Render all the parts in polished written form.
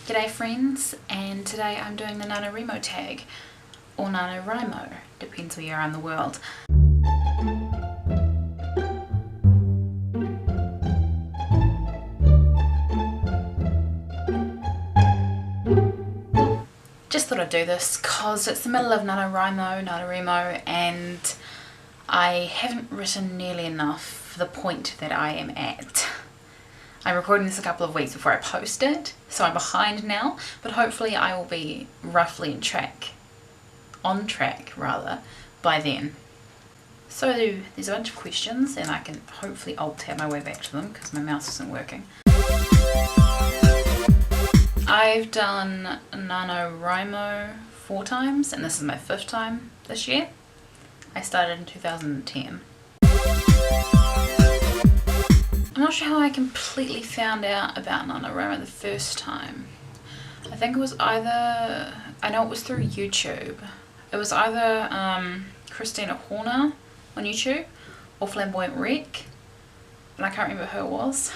G'day friends, and today I'm doing the NANOWRIMO tag, or NaNoWriMo, depends where you are in the world. Just thought I'd do this because it's the middle of NaNoWRIMO, and I haven't written nearly enough for the point that I am at. I'm recording this a couple of weeks before I post it, so I'm behind now, but hopefully I will be roughly on track by then. So there's a bunch of questions, and I can hopefully alt-tab my way back to them because my mouse isn't working. I've done NaNoWRIMO 4 times, and this is my 5th time this year. I started in 2010. I'm not sure how I completely found out about NaNoWRIMO the first time. I think it was I know it was through YouTube. It was either Christina Horner on YouTube or Flamboyant Rec, and I can't remember who it was.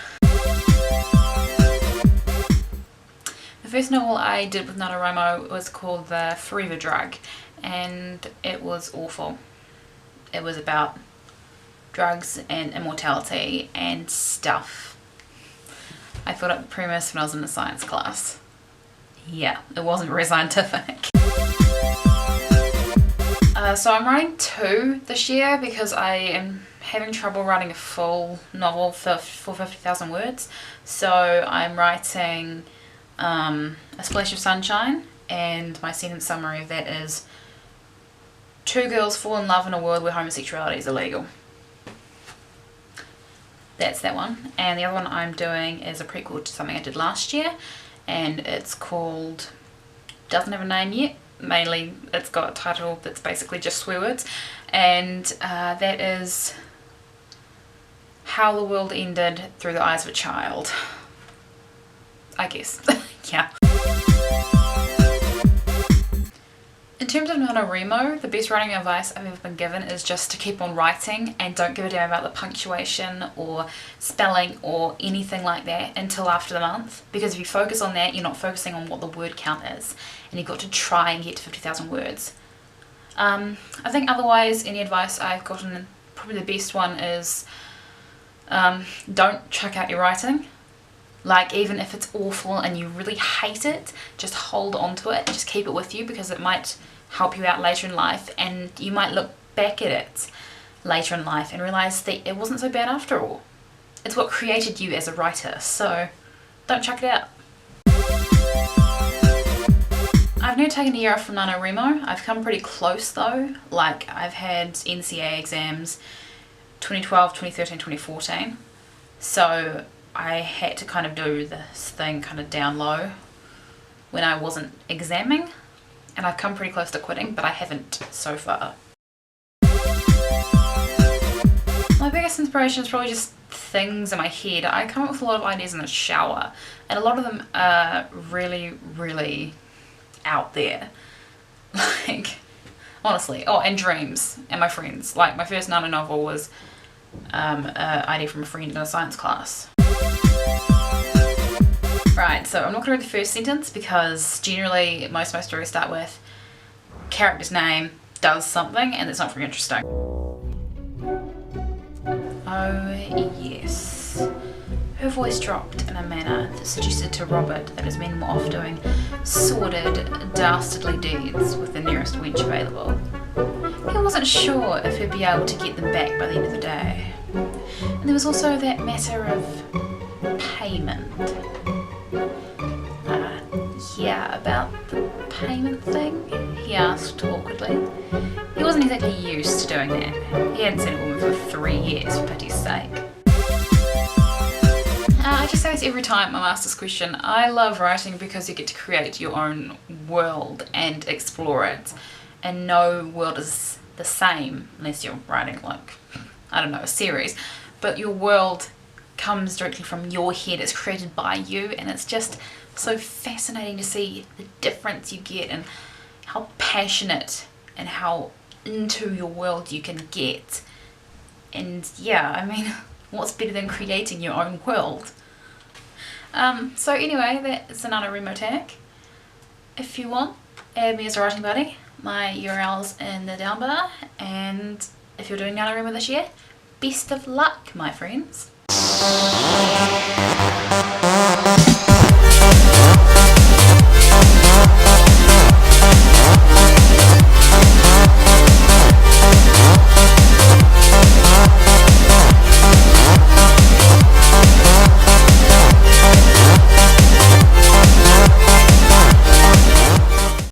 The first novel I did with NaNoWRIMO was called The Forever Drug, and it was awful. It was about drugs and immortality and stuff. I thought up the premise when I was in a science class. Yeah, it wasn't very scientific. So I'm writing 2 this year because I am having trouble writing a full novel for 50,000 words. So I'm writing A Splash of Sunshine, and my sentence summary of that is 2 girls fall in love in a world where homosexuality is illegal. That's that one. And the other one I'm doing is a prequel to something I did last year, and it's called, doesn't have a name yet, mainly it's got a title that's basically just swear words, and that is How the World Ended Through the Eyes of a Child, I guess. Yeah. In terms of NaNoWRIMO, the best writing advice I've ever been given is just to keep on writing and don't give a damn about the punctuation or spelling or anything like that until after the month, because if you focus on that, you're not focusing on what the word count is, and you've got to try and get to 50,000 words. I think otherwise any advice I've gotten, probably the best one is don't chuck out your writing. Like, even if it's awful and you really hate it, just hold on to it, just keep it with you, because it might help you out later in life, and you might look back at it later in life and realise that it wasn't so bad after all. It's what created you as a writer, so don't chuck it out. I've never taken a year off from NaNoWRIMO. I've come pretty close though. Like, I've had NCA exams 2012, 2013, 2014, so I had to kind of do this thing kind of down low when I wasn't examining, and I've come pretty close to quitting, but I haven't so far. My biggest inspiration is probably just things in my head. I come up with a lot of ideas in the shower, and a lot of them are really, really out there. Like, honestly. Oh, and dreams, and my friends. Like, my first Nano novel was an idea from a friend in a science class. Right, so I'm not going to read the first sentence because generally most of my stories start with character's name does something, and it's not very interesting. Oh yes. Her voice dropped in a manner that suggested to Robert that his men were off doing sordid, dastardly deeds with the nearest wench available. He wasn't sure if he'd be able to get them back by the end of the day. And there was also that matter of payment. Yeah, about the payment thing? He asked awkwardly. He wasn't exactly used to doing that. He hadn't seen a woman for 3 years, for pity's sake. I just say this every time I'm asked this question. I love writing because you get to create your own world and explore it. And no world is the same unless you're writing, like, I don't know, a series. But your world comes directly from your head. It's created by you, and it's just so fascinating to see the difference you get and how passionate and how into your world you can get. And yeah, I mean, what's better than creating your own world? So anyway, that's the NANOWRIMO tag. If you want, add me as a writing buddy. My URL's in the down bar, and if you're doing NANOWRIMO this year, best of luck, my friends.